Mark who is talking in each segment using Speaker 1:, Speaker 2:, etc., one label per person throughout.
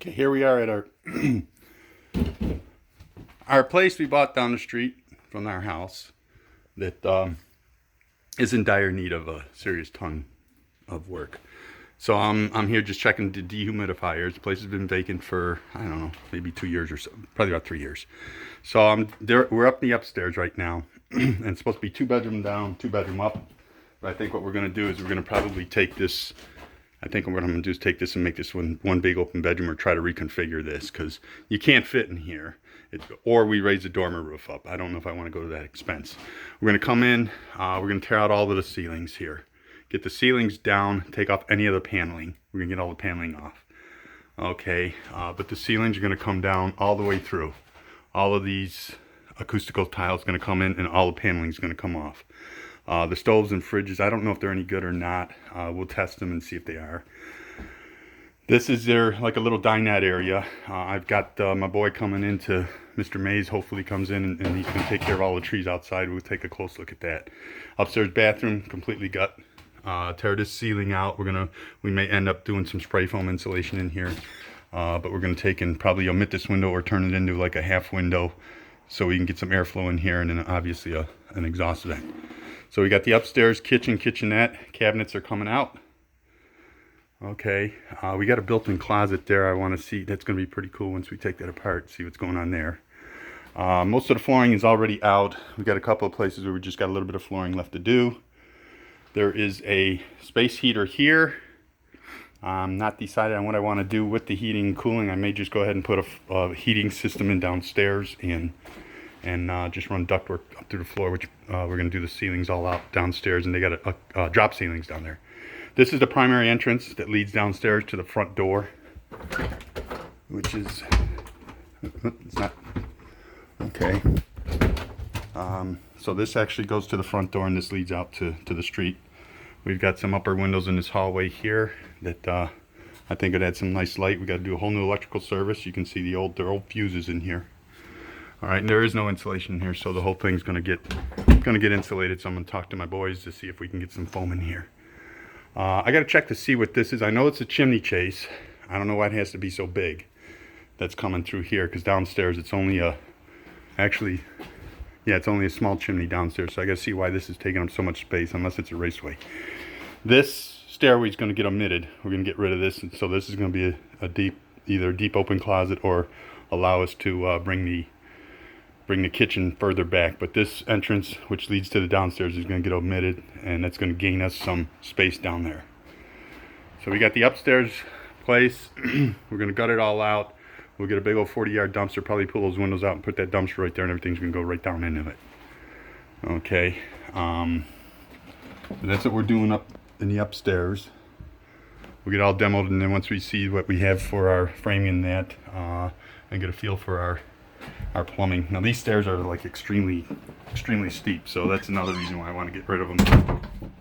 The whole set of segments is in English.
Speaker 1: Okay, here we are at our our place we bought down the street from our house that is in dire need of a serious ton of work. So I'm here just checking the dehumidifiers. The place has been vacant for, I don't know, maybe 2 years or so, probably about 3 years. So I'm there. We're up in the upstairs right now, and it's supposed to be 2-bedroom down, 2-bedroom up. But I think what we're gonna do is we're gonna probably take this. I think what I'm gonna do is take this and make this one big open bedroom, or try to reconfigure this because you can't fit in here. Or we raise the dormer roof up. I don't know if I want to go to that expense. We're gonna come in. We're gonna tear out all of the ceilings here. Get the ceilings down, take off any of the paneling. We're gonna get all the paneling off. Okay, but the ceilings are gonna come down all the way through. All of these acoustical tiles gonna come in and all the paneling is gonna come off. The stoves and fridges, I don't know if they're any good or not. We'll test them and see if they are. This is their, like a little dinette area. I've got my boy coming into Mr. Mays, hopefully comes in and he's gonna take care of all the trees outside. We'll take a close look at that. Upstairs bathroom, completely gut. Tear this ceiling out. We may end up doing some spray foam insulation in here, but we're gonna take and probably omit this window or turn it into like a half window so we can get some airflow in here, and then obviously an exhaust vent. So we got the upstairs kitchen, kitchenette, cabinets are coming out. Okay, we got a built-in closet there. I want to see, that's going to be pretty cool once we take that apart, see what's going on there. Most of the flooring is already out. We got a couple of places where we just got a little bit of flooring left to do. There is a space heater here. I'm not decided on what I want to do with the heating and cooling. I may just go ahead and put a heating system in downstairs and just run ductwork up through the floor, which we're going to do the ceilings all out downstairs, and they got a drop ceilings down there. This is the primary entrance that leads downstairs to the front door, which is, it's not, okay. So this actually goes to the front door, and this leads out to the street. We've got some upper windows in this hallway here that I think would add some nice light. We got to do a whole new electrical service. You can see the old fuses in here. All right, and there is no insulation here, so the whole thing's gonna get insulated. So I'm gonna talk to my boys to see if we can get some foam in here. I gotta check to see what this is. I know it's a chimney chase. I don't know why it has to be so big. That's coming through here, because downstairs it's only it's only a small chimney downstairs. So I gotta see why this is taking up so much space, unless it's a raceway. This stairway is gonna get omitted. We're gonna get rid of this, and so this is gonna be either a deep open closet or allow us to bring the kitchen further back. But this entrance, which leads to the downstairs, is going to get omitted, and that's going to gain us some space down there. So we got the upstairs place. We're going to gut it all out. We'll get a big old 40-yard dumpster, probably pull those windows out and put that dumpster right there, and everything's going to go right down into it. Okay, that's what we're doing up in the upstairs. We'll get all demoed, and then once we see what we have for our framing and that, and get a feel for our plumbing. Now these stairs are like extremely steep, so that's another reason why I want to get rid of them.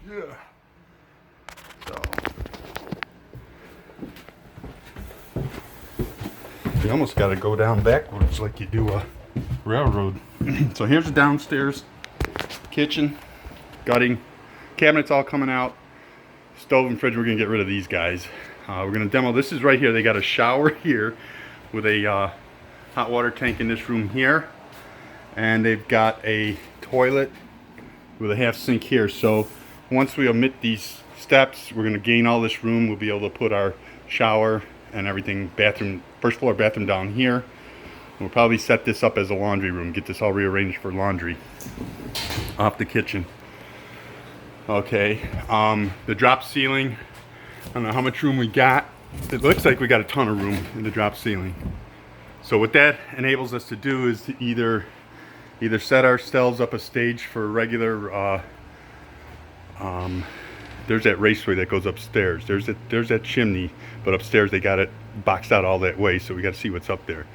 Speaker 1: Yeah. So you almost got to go down backwards like you do a railroad. So here's the downstairs kitchen, gutting, cabinets all coming out, stove and fridge. We're gonna get rid of these guys. We're gonna demo. This is right here. They got a shower here with a hot water tank in this room here, and they've got a toilet with a half sink here. So once we omit these steps, we're going to gain all this room. We'll be able to put our shower and everything, bathroom, first floor bathroom down here. We'll probably set this up as a laundry room, get this all rearranged for laundry off the kitchen. Okay, the drop ceiling, I don't know how much room we got. It looks like we got a ton of room in the drop ceiling. So what that enables us to do is to either set ourselves up a stage for regular, there's that raceway that goes upstairs. There's that chimney, but upstairs they got it boxed out all that way, so we got to see what's up there.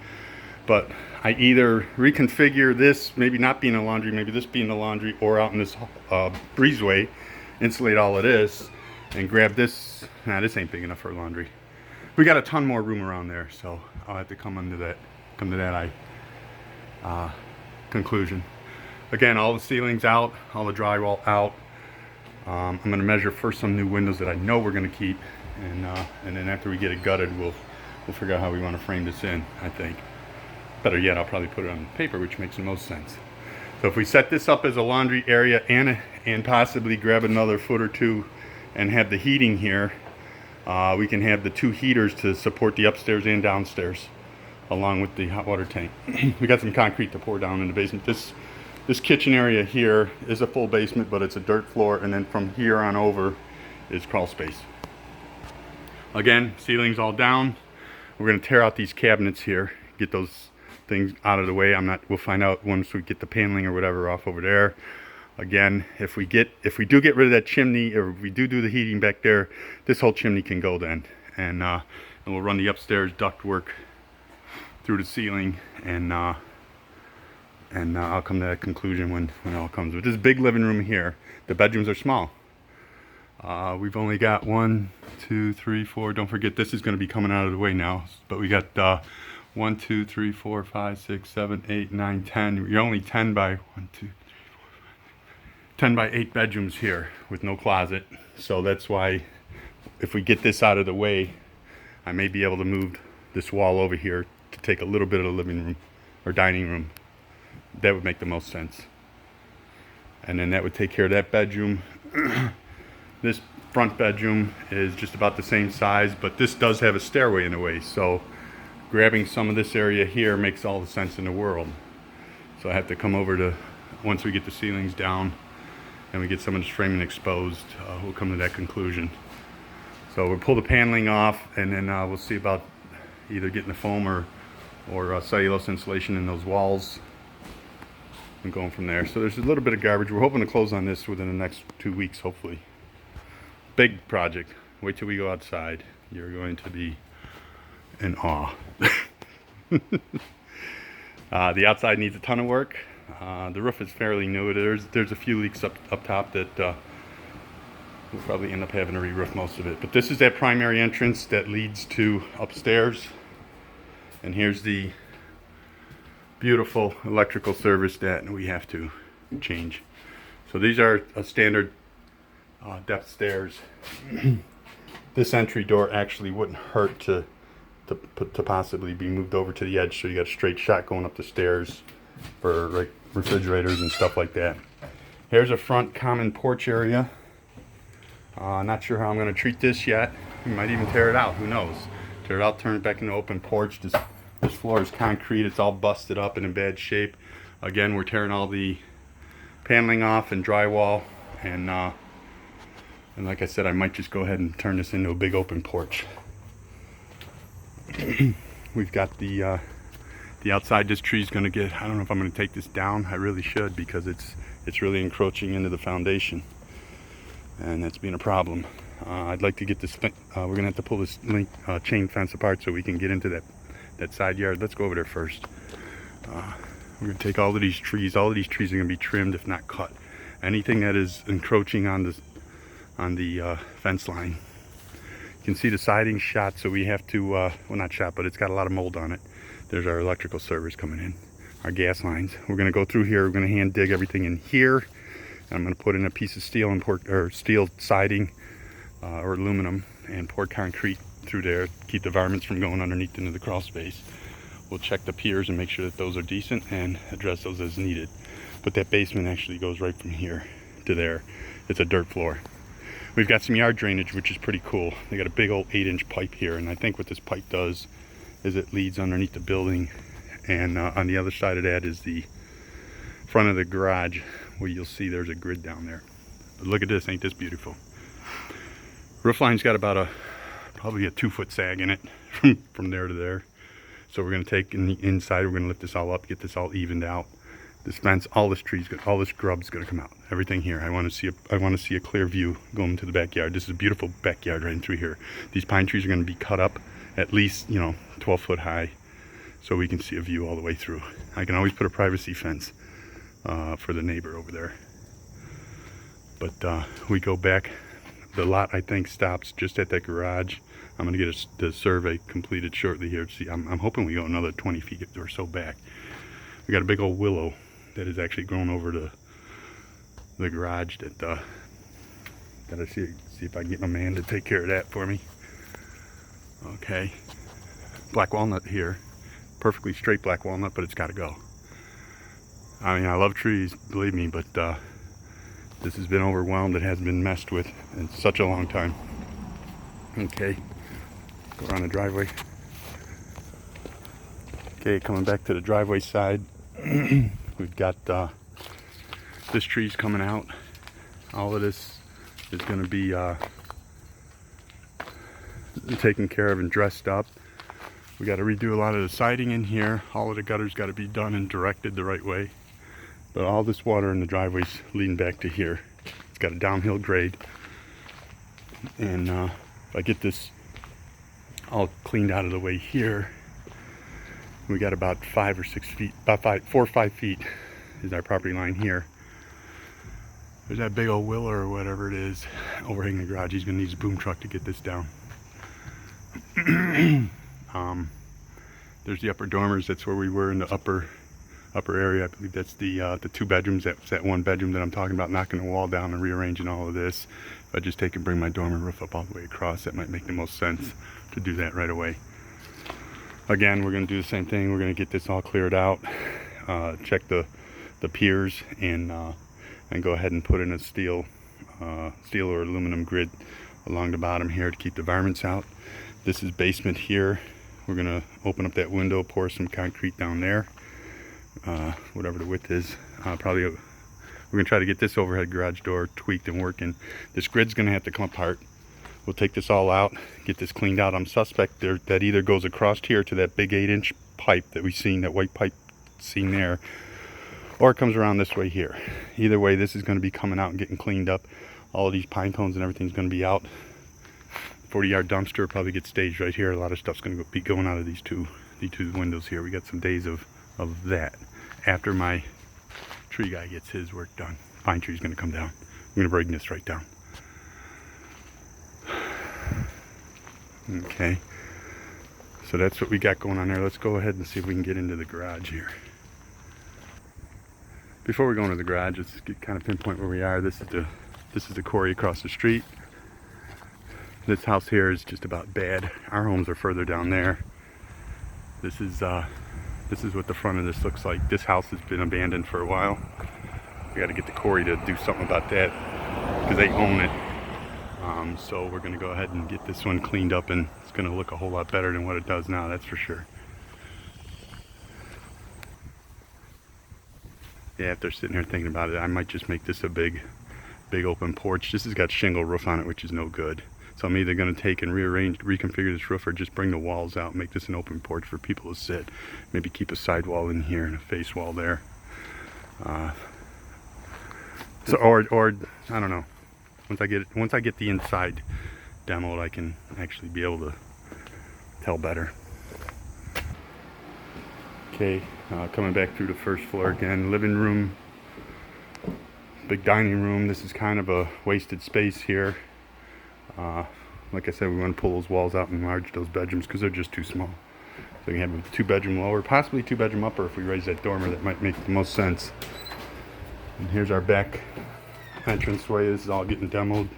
Speaker 1: But I either reconfigure this, maybe not being a laundry, maybe this being the laundry, or out in this breezeway, insulate all of this, and grab this. Nah, this ain't big enough for laundry. We got a ton more room around there, so I'll have to come to that conclusion. Again, all the ceilings out, all the drywall out. I'm going to measure first some new windows that I know we're going to keep, and then after we get it gutted, we'll we'll figure out how we want to frame this in, I think. Better yet, I'll probably put it on paper, which makes the most sense. So if we set this up as a laundry area and possibly grab another foot or two and have the heating here, we can have the 2 heaters to support the upstairs and downstairs, along with the hot water tank. We got some concrete to pour down in the basement. This kitchen area here is a full basement, but it's a dirt floor, and then from here on over is crawl space. Again, ceiling's all down. We're gonna tear out these cabinets here, get those things out of the way. We'll find out once we get the paneling or whatever off over there. Again, if we do get rid of that chimney, or if we do the heating back there, this whole chimney can go then, and we'll run the upstairs duct work through the ceiling, and I'll come to that conclusion when it all comes. With this big living room here, the bedrooms are small. We've only got 1, 2, 3, 4. Don't forget, this is going to be coming out of the way now. But we got 1, 2, 3, 4, 5, 6, 7, 8, 9, 10. You're only 10 by 1, 2, 3, 10 by 8 bedrooms here with no closet. So that's why, if we get this out of the way, I may be able to move this wall over here to take a little bit of the living room or dining room. That would make the most sense. And then that would take care of that bedroom. This front bedroom is just about the same size, but this does have a stairway in the way. So grabbing some of this area here makes all the sense in the world. So I have to come over to, once we get the ceilings down and we get some of this framing exposed, we'll come to that conclusion. So we'll pull the paneling off, and then we'll see about either getting the foam or cellulose insulation in those walls and going from there. So there's a little bit of garbage. We're hoping to close on this within the next 2 weeks, hopefully. Big project. Wait till we go outside. You're going to be in awe. The outside needs a ton of work. The roof is fairly new. There's a few leaks up top that we'll probably end up having to re-roof most of it. But this is that primary entrance that leads to upstairs. And here's the beautiful electrical service that we have to change. So these are a standard depth stairs. This entry door actually wouldn't hurt to possibly be moved over to the edge, so you got a straight shot going up the stairs for like refrigerators and stuff like that. Here's a front common porch area. Not sure how I'm going to treat this yet. We might even tear it out. Who knows? Tear it out, turn it back into open porch. This floor is concrete. It's all busted up and in bad shape. Again, we're tearing all the paneling off and drywall, and like I said, I might just go ahead and turn this into a big open porch. We've got the outside. This tree's going to get, I don't know if I'm going to take this down. I really should, because it's really encroaching into the foundation, and that's been a problem. I'd like to get this, we're going to have to pull this chain fence apart so we can get into that side yard. Let's go over there first. We're going to take all of these trees. All of these trees are going to be trimmed, if not cut. Anything that is encroaching on the fence line. You can see the siding shot, so we have to, well, not shot, but it's got a lot of mold on it. There's our electrical service coming in, our gas lines. We're going to go through here. We're going to hand dig everything in here. I'm going to put in a piece of steel and steel siding or aluminum, and pour concrete through there, keep the varmints from going underneath into the crawl space. We'll check the piers and make sure that those are decent and address those as needed. But that basement actually goes right from here to there. It's a dirt floor. We've got some yard drainage, which is pretty cool. They got a big old 8-inch pipe here, and I think what this pipe does is it leads underneath the building, and on the other side of that is the front of the garage, where you'll see there's a grid down there. But look at this, ain't this beautiful? Roof line's got about probably a 2-foot sag in it from there to there. So we're going to take in the inside, we're going to lift this all up, get this all evened out. This fence, all this trees, all this scrub's going to come out. Everything here. I want to see a clear view going to the backyard. This is a beautiful backyard right in through here. These pine trees are going to be cut up at least, 12 foot high, so we can see a view all the way through. I can always put a privacy fence for the neighbor over there. But we go back. The lot, I think, stops just at that garage. I'm going to get the survey completed shortly here. See, I'm hoping we go another 20 feet or so back. We got a big old willow that is actually grown over the garage that gotta see if I can get my man to take care of that for me. Okay. black walnut here. Perfectly straight black walnut, but it's got to go. I mean, I love trees, believe me, but this has been overwhelmed. It hasn't been messed with in such a long time. Okay, go around the driveway. Okay, coming back to the driveway side, we've got this tree's coming out. All of this is going to be taken care of and dressed up. We got to redo a lot of the siding in here. All of the gutters got to be done and directed the right way. But all this water in the driveway's leading back to here. It's got a downhill grade. And if I get this all cleaned out of the way here, we got about 5 or 6 feet, about 4 or 5 feet is our property line here. There's that big old willow or whatever it is overhanging the garage. He's gonna need his boom truck to get this down. There's the upper dormers. That's where we were in the upper area. I believe that's the 2 bedrooms. That's that 1 bedroom that I'm talking about knocking the wall down and rearranging all of this. If I just take and bring my dormer roof up all the way across, that might make the most sense to do that right away. Again, we're going to do the same thing. We're going to get this all cleared out, check the piers, and go ahead and put in a steel or aluminum grid along the bottom here to keep the varmints out. This is basement here. We're going to open up that window, pour some concrete down there, whatever the width is. We're going to try to get this overhead garage door tweaked and working. This grid's going to have to come apart. We'll take this all out, get this cleaned out. I'm suspect that either goes across here to that big 8-inch pipe that we've seen, that white pipe seen there, or it comes around this way here. Either way, this is going to be coming out and getting cleaned up. All of these pine cones and everything's going to be out. 40-yard dumpster probably gets staged right here. A lot of stuff's going to be going out of these two windows here. We got some days of that after my tree guy gets his work done. Pine tree's going to come down. I'm going to bring this right down. Okay, so that's what we got going on there. Let's go ahead and see if we can get into the garage here. Before we go into the garage, let's kind of pinpoint where we are. This is the quarry across the street. This house here is just about bad. Our homes are further down there. This is what the front of this looks like. This house has been abandoned for a while. We got to get the quarry to do something about that because they own it. So we're going to go ahead and get this one cleaned up, and it's going to look a whole lot better than what it does now, that's for sure. Yeah, if they're sitting here thinking about it, I might just make this a big open porch. This has got shingle roof on it, which is no good. So I'm either going to take and reconfigure this roof, or just bring the walls out and make this an open porch for people to sit. Maybe keep a side wall in here and a face wall there. Or I don't know. Once I get the inside demoed, I can actually be able to tell better. Okay, coming back through the first floor again. Living room, big dining room. This is kind of a wasted space here. Like I said, we want to pull those walls out and enlarge those bedrooms because they're just too small. So we can have a 2-bedroom lower, possibly 2-bedroom upper if we raise that dormer. That might make the most sense. And here's our back entranceway. This is all getting demoed,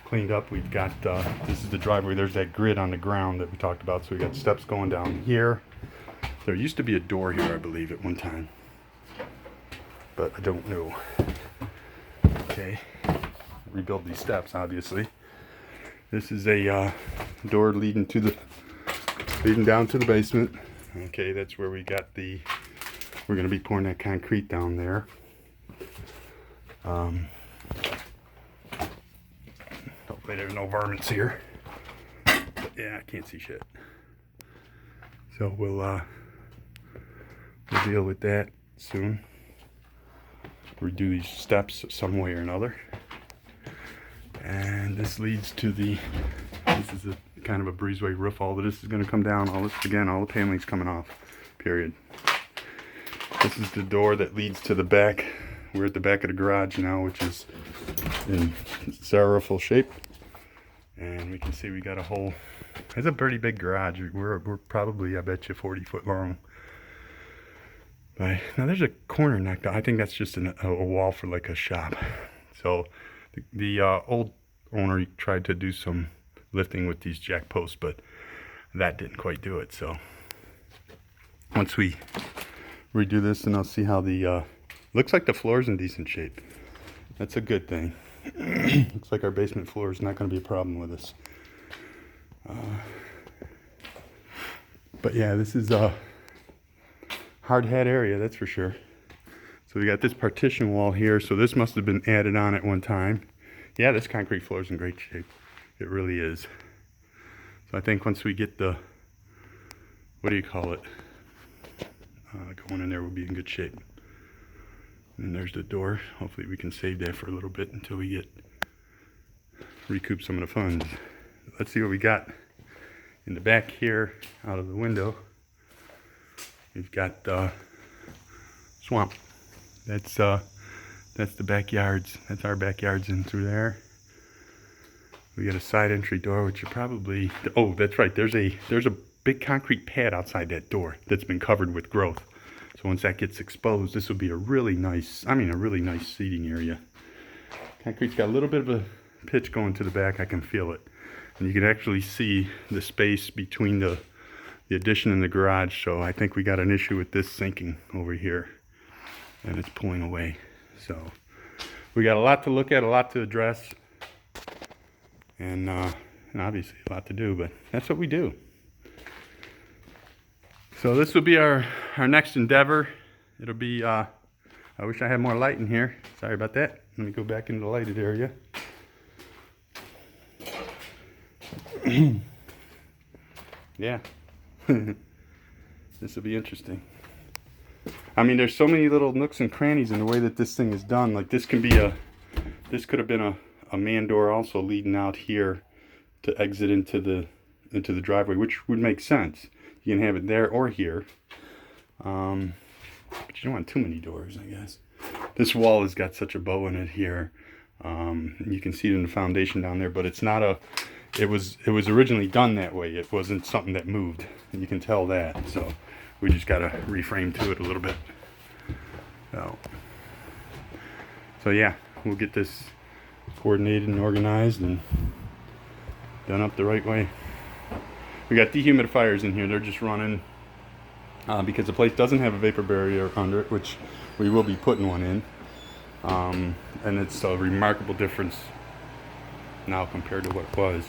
Speaker 1: cleaned up. We've got this is the driveway. There's that grid on the ground that we talked about. So we got steps going down here. There used to be a door here, I believe, at one time, but I don't know. Okay, rebuild these steps, obviously. This is a door leading down to the basement. Okay, that's where we got we're going to be pouring that concrete down there. Hopefully there's no varmints here. But yeah, I can't see shit. So we'll deal with that soon. Redo these steps some way or another. And this leads to this is a kind of a breezeway roof. All of this is going to come down. All the paneling's coming off, period. This is the door that leads to the back. We're at the back of the garage now, which is in sorrowful shape. And we can see we got a whole, it's a pretty big garage. We're probably, I bet you, 40 foot long. But now there's a corner knocked out. I think that's just a wall for like a shop. So the old owner tried to do some lifting with these jack posts, but that didn't quite do it. So once we redo this, and I'll see how the looks like the floor's in decent shape. That's a good thing. Looks like our basement floor is not going to be a problem with us. But yeah, this is a hard hat area, that's for sure. So we got this partition wall here, so this must have been added on at one time. Yeah, this concrete floor is in great shape. It really is. So I think once we get the, what do you call it, going in there, we'll be in good shape. And there's the door. Hopefully we can save that for a little bit until we recoup some of the funds. Let's see what we got in the back here out of the window. We've got swamp. That's the backyards. That's our backyards in through there. We got a side entry door, which you probably, oh, that's right. There's a big concrete pad outside that door that's been covered with growth. So once that gets exposed, this will be a really nice, a really nice seating area. Concrete's got a little bit of a pitch going to the back. I can feel it. And you can actually see the space between the addition and the garage. So I think we got an issue with this sinking over here, and it's pulling away. So we got a lot to look at, a lot to address, and obviously a lot to do, but that's what we do. So this will be our next endeavor. It'll be, I wish I had more light in here. Sorry about that. Let me go back into the lighted area. Yeah. This will be interesting. I mean, there's so many little nooks and crannies in the way that this thing is done. Like this could have been a man door also leading out here to exit into the driveway, which would make sense. You can have it there or here. But you don't want too many doors, I guess. This wall has got such a bow in it here. You can see it in the foundation down there, but it's not it was originally done that way. It wasn't something that moved. And you can tell that. So we just got to reframe to it a little bit. So yeah, we'll get this coordinated and organized and done up the right way. We got dehumidifiers in here. They're just running because the place doesn't have a vapor barrier under it, which we will be putting one in. And it's a remarkable difference now compared to what it was.